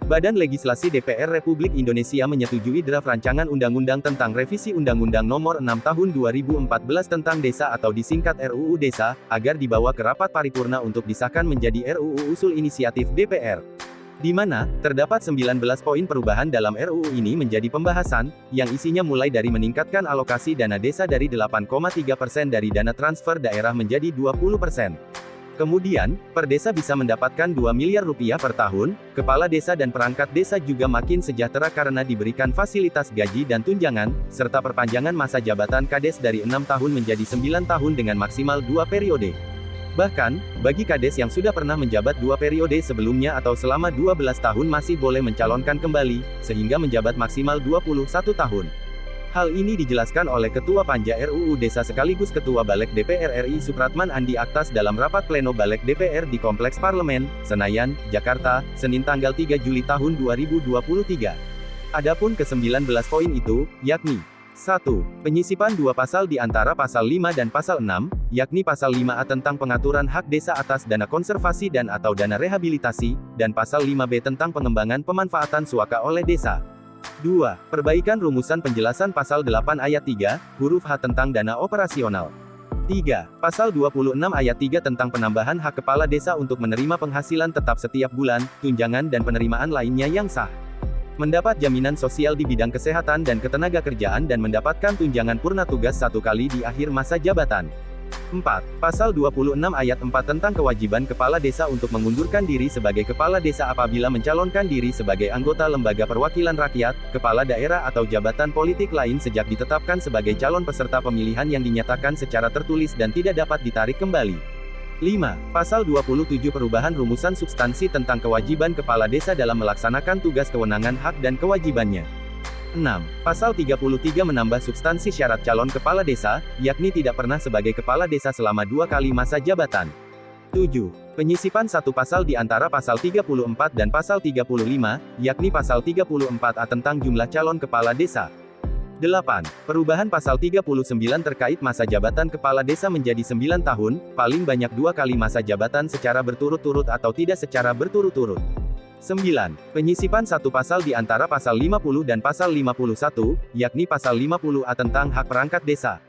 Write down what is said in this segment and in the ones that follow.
Badan Legislasi DPR Republik Indonesia menyetujui draft rancangan undang-undang tentang revisi Undang-Undang Nomor 6 Tahun 2014 tentang Desa atau disingkat RUU Desa, agar dibawa ke rapat paripurna untuk disahkan menjadi RUU usul inisiatif DPR. Di mana, terdapat 19 poin perubahan dalam RUU ini menjadi pembahasan, yang isinya mulai dari meningkatkan alokasi dana desa dari 8,3% dari dana transfer daerah menjadi 20%. Kemudian, per desa bisa mendapatkan 2 miliar rupiah per tahun, kepala desa dan perangkat desa juga makin sejahtera karena diberikan fasilitas gaji dan tunjangan, serta perpanjangan masa jabatan kades dari 6 tahun menjadi 9 tahun dengan maksimal 2 periode. Bahkan, bagi kades yang sudah pernah menjabat 2 periode sebelumnya atau selama 12 tahun masih boleh mencalonkan kembali, sehingga menjabat maksimal 21 tahun. Hal ini dijelaskan oleh Ketua Panja RUU Desa sekaligus Ketua Balek DPR RI Supratman Andi Aktas dalam rapat pleno Balek DPR di Kompleks Parlemen, Senayan, Jakarta, Senin tanggal 3 Juli tahun 2023. Adapun ke-19 poin itu, yakni 1. Penyisipan 2 pasal di antara pasal 5 dan pasal 6, yakni pasal 5A tentang pengaturan hak desa atas dana konservasi dan atau dana rehabilitasi, dan pasal 5B tentang pengembangan pemanfaatan suaka oleh desa. 2. Perbaikan rumusan penjelasan pasal 8 ayat 3, huruf H tentang dana operasional. 3. Pasal 26 ayat 3 tentang penambahan hak kepala desa untuk menerima penghasilan tetap setiap bulan, tunjangan dan penerimaan lainnya yang sah. Mendapat jaminan sosial di bidang kesehatan dan ketenagakerjaan dan mendapatkan tunjangan purna tugas 1 kali di akhir masa jabatan. 4. Pasal 26 ayat 4 tentang kewajiban kepala desa untuk mengundurkan diri sebagai kepala desa apabila mencalonkan diri sebagai anggota lembaga perwakilan rakyat, kepala daerah atau jabatan politik lain sejak ditetapkan sebagai calon peserta pemilihan yang dinyatakan secara tertulis dan tidak dapat ditarik kembali. 5. Pasal 27 perubahan rumusan substansi tentang kewajiban kepala desa dalam melaksanakan tugas kewenangan hak dan kewajibannya. 6. Pasal 33 menambah substansi syarat calon kepala desa, yakni tidak pernah sebagai kepala desa selama 2 kali masa jabatan. 7. Penyisipan 1 pasal di antara pasal 34 dan pasal 35, yakni pasal 34A tentang jumlah calon kepala desa. 8. Perubahan pasal 39 terkait masa jabatan kepala desa menjadi 9 tahun, paling banyak 2 kali masa jabatan secara berturut-turut atau tidak secara berturut-turut. 9. Penyisipan 1 pasal di antara pasal 50 dan pasal 51, yakni pasal 50A tentang hak perangkat desa.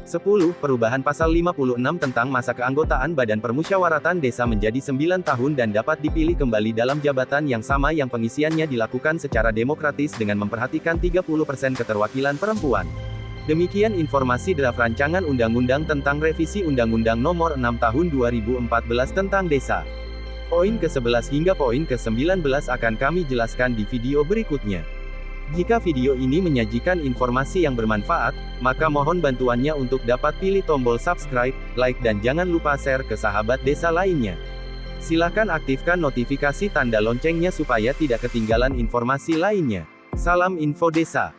10. Perubahan pasal 56 tentang masa keanggotaan Badan Permusyawaratan Desa menjadi 9 tahun dan dapat dipilih kembali dalam jabatan yang sama yang pengisiannya dilakukan secara demokratis dengan memperhatikan 30% keterwakilan perempuan. Demikian informasi draft rancangan undang-undang tentang revisi Undang-Undang Nomor 6 Tahun 2014 tentang Desa. Poin ke-11 hingga poin ke-19 akan kami jelaskan di video berikutnya. Jika video ini menyajikan informasi yang bermanfaat, maka mohon bantuannya untuk dapat pilih tombol subscribe, like dan jangan lupa share ke sahabat desa lainnya. Silakan aktifkan notifikasi tanda loncengnya supaya tidak ketinggalan informasi lainnya. Salam Info Desa.